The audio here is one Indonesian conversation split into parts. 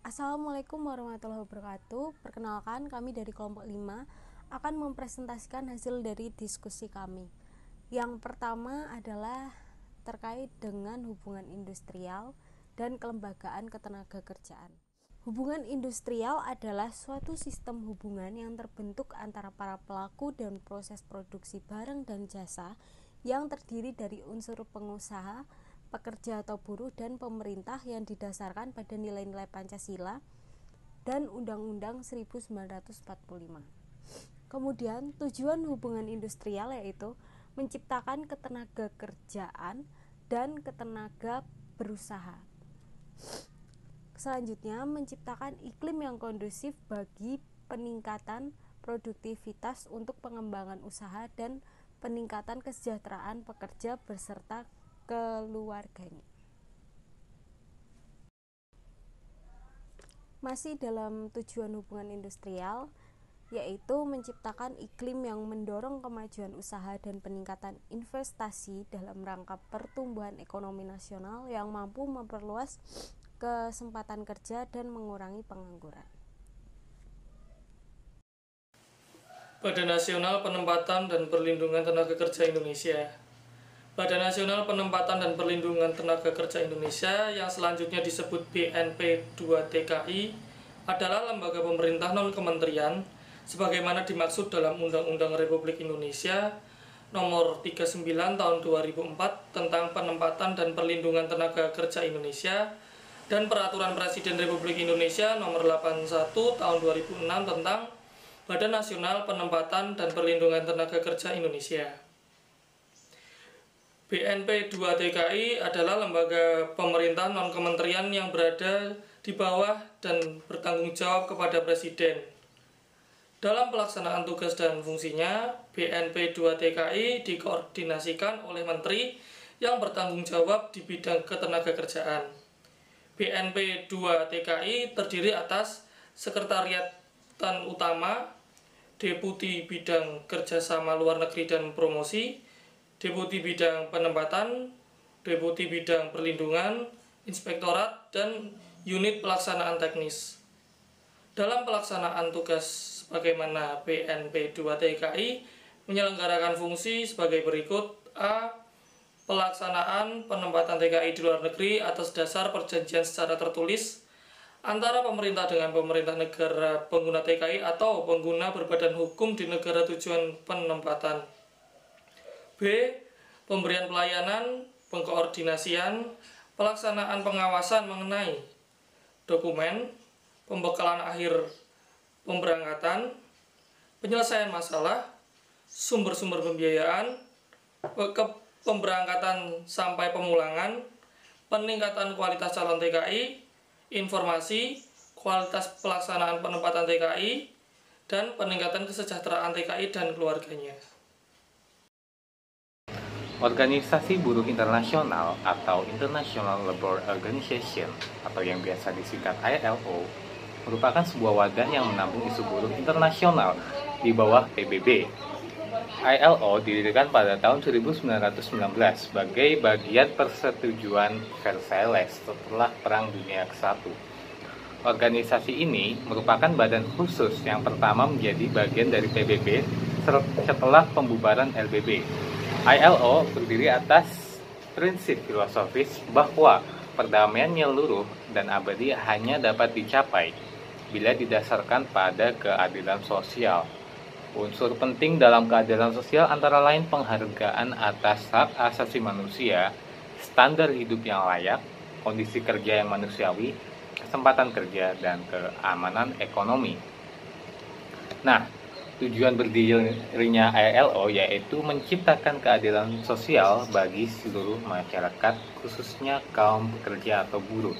Assalamualaikum warahmatullahi wabarakatuh. Perkenalkan, kami dari kelompok 5 akan mempresentasikan hasil dari diskusi kami. Yang pertama adalah terkait dengan hubungan industrial dan kelembagaan ketenagakerjaan. Hubungan industrial adalah suatu sistem hubungan yang terbentuk antara para pelaku dan proses produksi barang dan jasa yang terdiri dari unsur pengusaha, pekerja atau buruh, dan pemerintah yang didasarkan pada nilai-nilai Pancasila dan Undang-Undang 1945. Kemudian, tujuan hubungan industrial yaitu menciptakan ketenagakerjaan dan ketenaga berusaha. Selanjutnya, menciptakan iklim yang kondusif bagi peningkatan produktivitas untuk pengembangan usaha dan peningkatan kesejahteraan pekerja beserta keluarganya. Masih dalam tujuan hubungan industrial, yaitu menciptakan iklim yang mendorong kemajuan usaha dan peningkatan investasi dalam rangka pertumbuhan ekonomi nasional yang mampu memperluas kesempatan kerja dan mengurangi pengangguran. Badan Nasional Penempatan dan Perlindungan Tenaga Kerja Indonesia. Badan Nasional Penempatan dan Perlindungan Tenaga Kerja Indonesia yang selanjutnya disebut BNP 2 TKI adalah lembaga pemerintah non-kementerian sebagaimana dimaksud dalam Undang-Undang Republik Indonesia Nomor 39 Tahun 2004 tentang Penempatan dan Perlindungan Tenaga Kerja Indonesia dan Peraturan Presiden Republik Indonesia Nomor 81 Tahun 2006 tentang Badan Nasional Penempatan dan Perlindungan Tenaga Kerja Indonesia. BNP 2 TKI adalah lembaga pemerintah non-kementerian yang berada di bawah dan bertanggung jawab kepada Presiden. Dalam pelaksanaan tugas dan fungsinya, BNP 2 TKI dikoordinasikan oleh Menteri yang bertanggung jawab di bidang ketenagakerjaan. BNP 2 TKI terdiri atas Sekretariatan Utama, Deputi Bidang Kerjasama Luar Negeri dan Promosi, Deputi Bidang Penempatan, Deputi Bidang Perlindungan, Inspektorat, dan Unit Pelaksanaan Teknis. Dalam pelaksanaan tugas sebagaimana BNP 2 TKI menyelenggarakan fungsi sebagai berikut. A. Pelaksanaan penempatan TKI di luar negeri atas dasar perjanjian secara tertulis antara pemerintah dengan pemerintah negara pengguna TKI atau pengguna berbadan hukum di negara tujuan penempatan. B. Pemberian pelayanan, pengkoordinasian, pelaksanaan pengawasan mengenai dokumen, pembekalan akhir pemberangkatan, penyelesaian masalah, sumber-sumber pembiayaan, pemberangkatan sampai pemulangan, peningkatan kualitas calon TKI, informasi, kualitas pelaksanaan penempatan TKI, dan peningkatan kesejahteraan TKI dan keluarganya. Organisasi Buruh Internasional atau International Labour Organization atau yang biasa disingkat ILO merupakan sebuah wadah yang menampung isu buruh internasional di bawah PBB. ILO didirikan pada tahun 1919 sebagai bagian persetujuan Versailles setelah Perang Dunia ke-1. Organisasi ini merupakan badan khusus yang pertama menjadi bagian dari PBB setelah pembubaran LBB. ILO berdiri atas prinsip filosofis bahwa perdamaian nyeluruh dan abadi hanya dapat dicapai bila didasarkan pada keadilan sosial. Unsur penting dalam keadilan sosial antara lain penghargaan atas hak asasi manusia, standar hidup yang layak, kondisi kerja yang manusiawi, kesempatan kerja, dan keamanan ekonomi. Nah, tujuan berdirinya ILO yaitu menciptakan keadilan sosial bagi seluruh masyarakat, khususnya kaum pekerja atau buruh.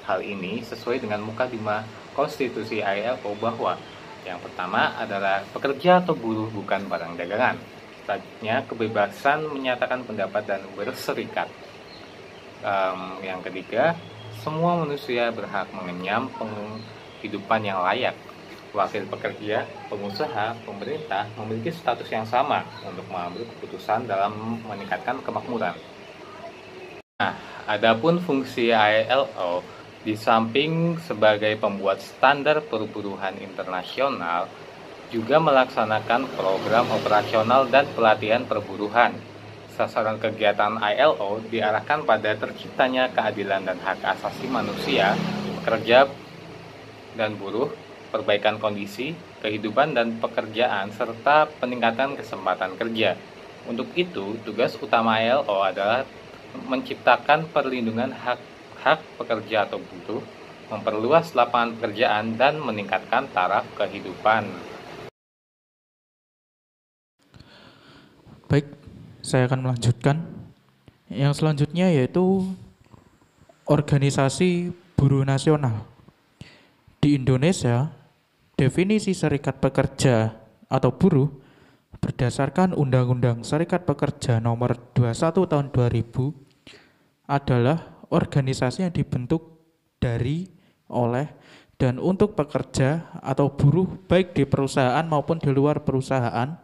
Hal ini sesuai dengan mukadimah konstitusi ILO bahwa yang pertama adalah pekerja atau buruh bukan barang dagangan. Selanjutnya, kebebasan menyatakan pendapat dan berserikat. Yang ketiga, semua manusia berhak mengenyam penghidupan yang layak. Wakil pekerja, pengusaha, pemerintah memiliki status yang sama untuk mengambil keputusan dalam meningkatkan kemakmuran. Nah, adapun fungsi ILO Di samping sebagai pembuat standar perburuhan internasional, juga melaksanakan program operasional dan pelatihan perburuhan. Sasaran kegiatan ILO diarahkan pada terciptanya keadilan dan hak asasi manusia, pekerja dan buruh, perbaikan kondisi, kehidupan dan pekerjaan, serta peningkatan kesempatan kerja. Untuk itu, tugas utama ILO adalah menciptakan perlindungan hak pekerja atau buruh, memperluas lapangan pekerjaan, dan meningkatkan taraf kehidupan. Baik, saya akan melanjutkan. Yang selanjutnya yaitu organisasi buruh nasional. Di Indonesia, definisi serikat pekerja atau buruh berdasarkan Undang-Undang Serikat Pekerja Nomor 21 Tahun 2000 adalah organisasi yang dibentuk dari, oleh, dan untuk pekerja atau buruh baik di perusahaan maupun di luar perusahaan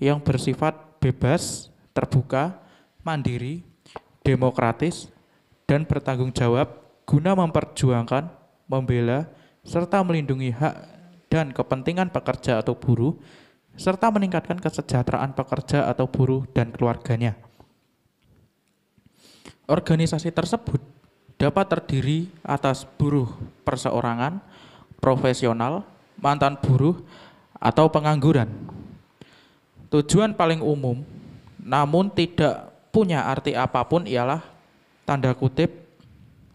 yang bersifat bebas, terbuka, mandiri, demokratis, dan bertanggung jawab guna memperjuangkan, membela, serta melindungi hak dan kepentingan pekerja atau buruh, serta meningkatkan kesejahteraan pekerja atau buruh dan keluarganya. Organisasi tersebut dapat terdiri atas buruh perseorangan, profesional, mantan buruh, atau pengangguran. Tujuan paling umum, namun tidak punya arti apapun ialah tanda kutip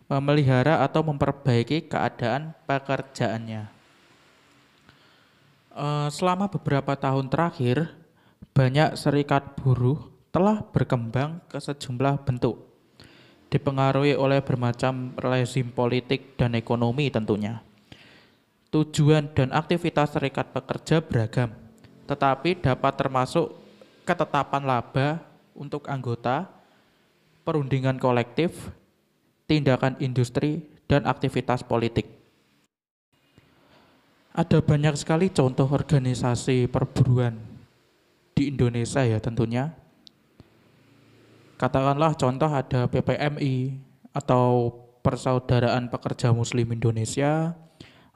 memelihara atau memperbaiki keadaan pekerjaannya. Selama beberapa tahun terakhir, banyak serikat buruh telah berkembang ke sejumlah bentuk, dipengaruhi oleh bermacam rezim politik dan ekonomi tentunya. Tujuan dan aktivitas serikat pekerja beragam, tetapi dapat termasuk ketetapan laba untuk anggota, perundingan kolektif, tindakan industri, dan aktivitas politik. Ada banyak sekali contoh organisasi perburuan di Indonesia ya tentunya. Katakanlah contoh ada PPMI atau Persaudaraan Pekerja Muslim Indonesia,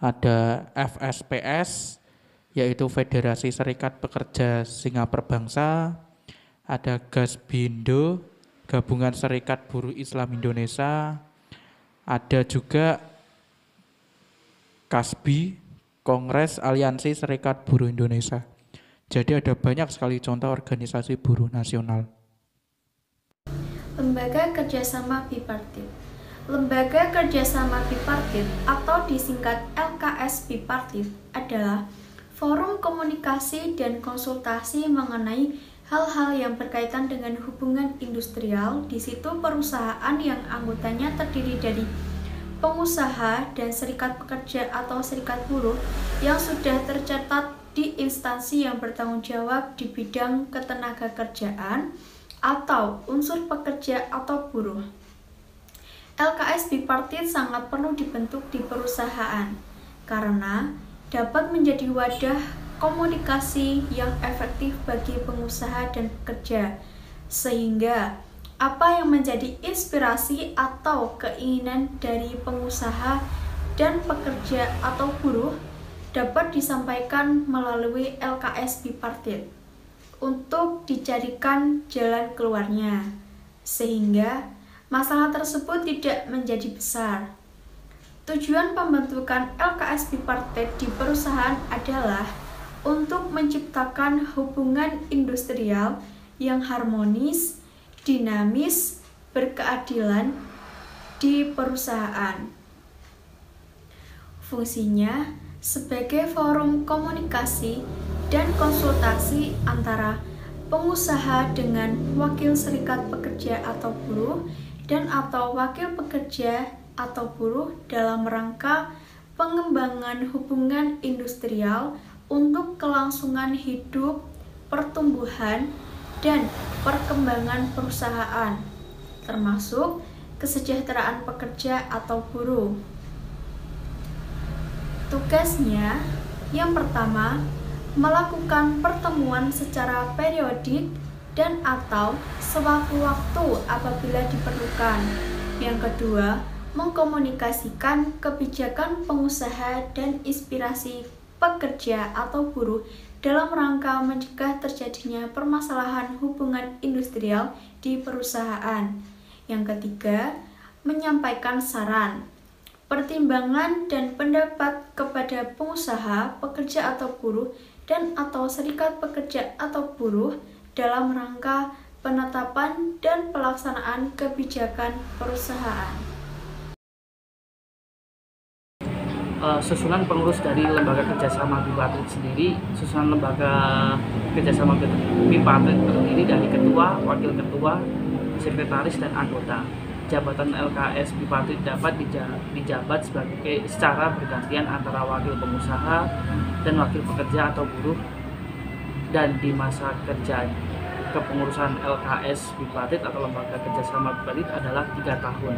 ada FSPS yaitu Federasi Serikat Pekerja Singapura Bangsa, ada Gasbindo, Gabungan Serikat Buruh Islam Indonesia, ada juga KASBI, Kongres Aliansi Serikat Buruh Indonesia. Jadi ada banyak sekali contoh organisasi buruh nasional. Lembaga Kerjasama Bipartit. Lembaga Kerjasama Bipartit atau disingkat LKS Bipartit adalah forum komunikasi dan konsultasi mengenai hal-hal yang berkaitan dengan hubungan industrial. Di situ perusahaan yang anggotanya terdiri dari pengusaha dan serikat pekerja atau serikat buruh yang sudah tercatat di instansi yang bertanggung jawab di bidang ketenagakerjaan atau unsur pekerja atau buruh. LKS Bipartit sangat perlu dibentuk di perusahaan karena dapat menjadi wadah komunikasi yang efektif bagi pengusaha dan pekerja, sehingga apa yang menjadi inspirasi atau keinginan dari pengusaha dan pekerja atau buruh dapat disampaikan melalui LKS Bipartit untuk dicarikan jalan keluarnya, sehingga masalah tersebut tidak menjadi besar. Tujuan pembentukan LKS Bipartit di perusahaan adalah untuk menciptakan hubungan industrial yang harmonis, dinamis, berkeadilan di perusahaan. Fungsinya sebagai forum komunikasi dan konsultasi antara pengusaha dengan wakil serikat pekerja atau buruh dan atau wakil pekerja atau buruh dalam rangka pengembangan hubungan industrial untuk kelangsungan hidup, pertumbuhan, dan perkembangan perusahaan, termasuk kesejahteraan pekerja atau buruh. Tugasnya yang pertama, melakukan pertemuan secara periodik dan atau sewaktu-waktu apabila diperlukan. Yang kedua, mengkomunikasikan kebijakan pengusaha dan inspirasi pekerja atau buruh dalam rangka mencegah terjadinya permasalahan hubungan industrial di perusahaan. Yang ketiga, menyampaikan saran, pertimbangan dan pendapat kepada pengusaha, pekerja atau buruh dan atau serikat pekerja atau buruh dalam rangka penetapan dan pelaksanaan kebijakan perusahaan. Susunan pengurus dari lembaga kerjasama bipartit sendiri, susunan lembaga kerjasama bipartit terdiri dari ketua, wakil ketua, sekretaris dan anggota. Jabatan LKS bipartit dapat dijabat secara bergantian antara wakil pengusaha dan wakil pekerja atau buruh, dan di masa kerja kepengurusan LKS bipartit atau lembaga kerjasama bipartit adalah 3 tahun.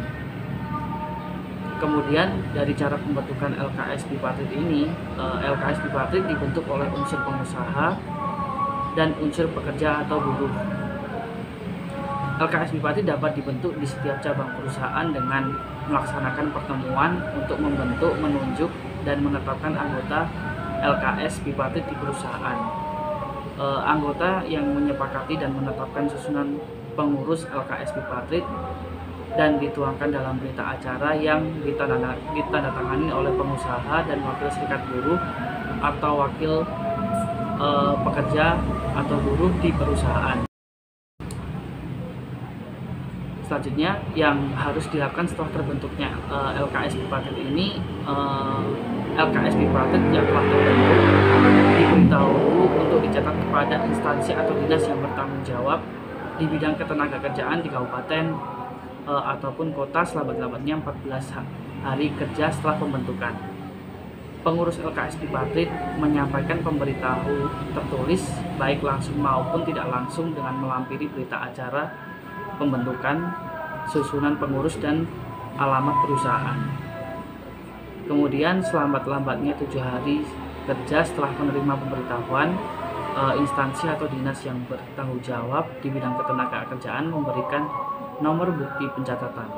Kemudian dari cara pembentukan LKS bipartit ini, LKS bipartit dibentuk oleh unsur pengusaha dan unsur pekerja atau buruh. LKS bipartit dapat dibentuk di setiap cabang perusahaan dengan melaksanakan pertemuan untuk membentuk, menunjuk, dan menetapkan anggota LKS bipartit di perusahaan. Anggota yang menyepakati dan menetapkan susunan pengurus LKS bipartit dan dituangkan dalam berita acara yang ditandatangani oleh pengusaha dan wakil serikat buruh atau wakil pekerja atau buruh di perusahaan. Selanjutnya, yang harus dilakukan setelah terbentuknya LKS bipartit ini, LKS bipartit yang telah terbentuk diberitahu untuk dicatat kepada instansi atau dinas yang bertanggung jawab di bidang ketenagakerjaan di kabupaten ataupun kota selamat-lambatnya 14 hari kerja setelah pembentukan. Pengurus LKS bipartit menyampaikan pemberitahu tertulis baik langsung maupun tidak langsung dengan melampiri berita acara pembentukan, susunan pengurus dan alamat perusahaan. Kemudian selambat-lambatnya 7 hari kerja setelah menerima pemberitahuan, instansi atau dinas yang bertanggung jawab di bidang ketenagakerjaan memberikan nomor bukti pencatatan.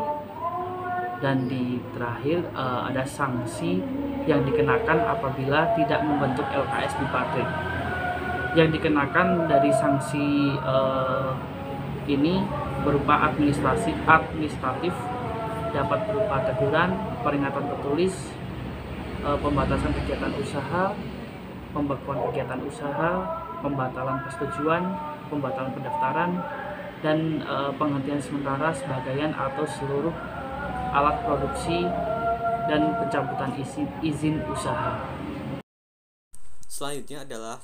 Dan di terakhir ada sanksi yang dikenakan apabila tidak membentuk LKS bipartit. Yang dikenakan dari sanksi ini berupa administratif, dapat berupa teguran, peringatan tertulis, pembatasan kegiatan usaha, pembekuan kegiatan usaha, pembatalan persetujuan, pembatalan pendaftaran, dan penghentian sementara sebagian atau seluruh alat produksi dan pencabutan izin usaha. Selanjutnya adalah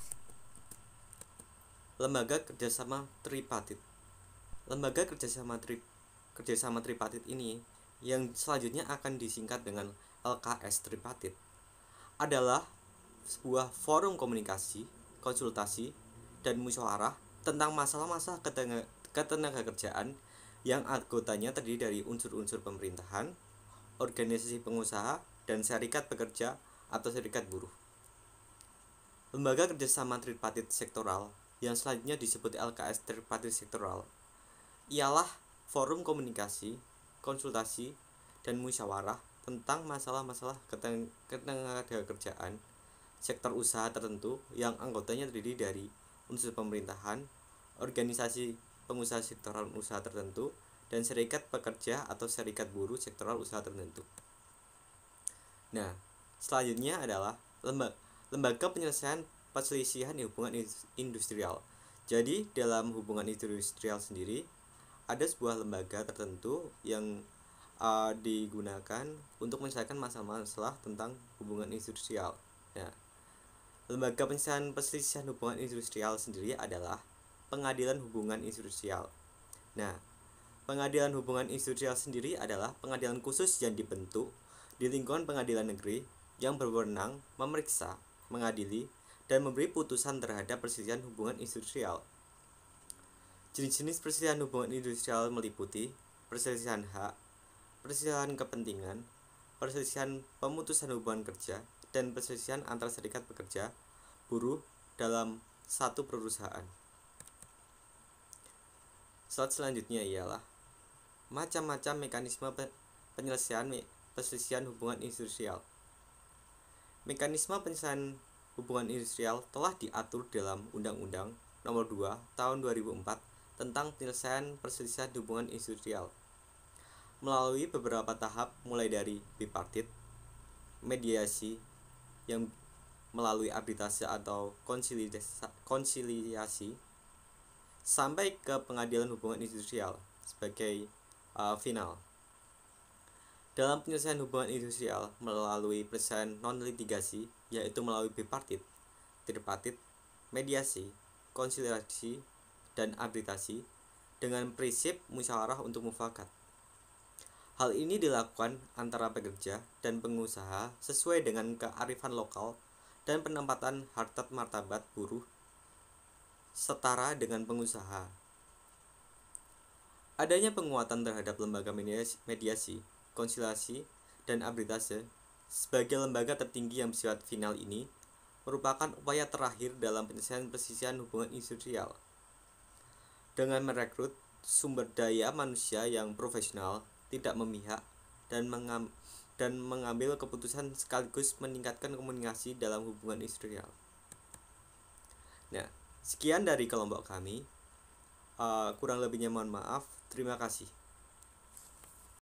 lembaga kerjasama tripartit. Lembaga kerjasama tripartit ini yang selanjutnya akan disingkat dengan LKS tripartit adalah sebuah forum komunikasi, konsultasi, dan musyawarah tentang masalah-masalah ketenagakerjaan yang anggotanya terdiri dari unsur-unsur pemerintahan, organisasi pengusaha, dan serikat pekerja atau serikat buruh. Lembaga kerjasama tripartit sektoral yang selanjutnya disebut LKS tripartit sektoral ialah forum komunikasi, konsultasi, dan musyawarah tentang masalah-masalah ketenagakerjaan sektor usaha tertentu yang anggotanya terdiri dari unsur pemerintahan, organisasi pengusaha sektoral usaha tertentu, dan serikat pekerja atau serikat buruh sektoral usaha tertentu. Nah, selanjutnya adalah lembaga penyelesaian perselisihan hubungan industrial. Jadi, dalam hubungan industrial sendiri, ada sebuah lembaga tertentu yang digunakan untuk menyelesaikan masalah-masalah tentang hubungan industrial. Nah, lembaga penyelesaian perselisihan hubungan industrial sendiri adalah Pengadilan Hubungan Industrial. Nah, Pengadilan Hubungan Industrial sendiri adalah pengadilan khusus yang dibentuk di lingkungan pengadilan negeri yang berwenang memeriksa, mengadili, dan memberi putusan terhadap perselisihan hubungan industrial. Jenis-jenis perselisihan hubungan industrial meliputi perselisihan hak, perselisihan kepentingan, perselisihan pemutusan hubungan kerja, dan perselisihan antara serikat pekerja, buruh dalam satu perusahaan. Slide selanjutnya ialah macam-macam mekanisme perselisihan hubungan industrial. Mekanisme penyelesaian hubungan industrial telah diatur dalam Undang-Undang Nomor 2 Tahun 2004 tentang penyelesaian perselisihan hubungan industrial melalui beberapa tahap, mulai dari bipartit, mediasi yang melalui arbitrase atau konsiliasi, sampai ke pengadilan hubungan industrial sebagai final. Dalam penyelesaian hubungan industrial melalui penyelesaian non-litigasi, yaitu melalui bipartit, tripartit, mediasi, konsiliasi, dan arbitrasi dengan prinsip musyawarah untuk mufakat. Hal ini dilakukan antara pekerja dan pengusaha sesuai dengan kearifan lokal dan penempatan harkat martabat buruh setara dengan pengusaha. Adanya penguatan terhadap lembaga mediasi, konsiliasi, dan arbitrase sebagai lembaga tertinggi yang bersifat final ini merupakan upaya terakhir dalam penyelesaian perselisihan hubungan industrial. Dengan merekrut sumber daya manusia yang profesional, tidak memihak, dan mengambil keputusan sekaligus meningkatkan komunikasi dalam hubungan industrial. Nah, sekian dari kelompok kami. Kurang lebihnya mohon maaf. Terima kasih.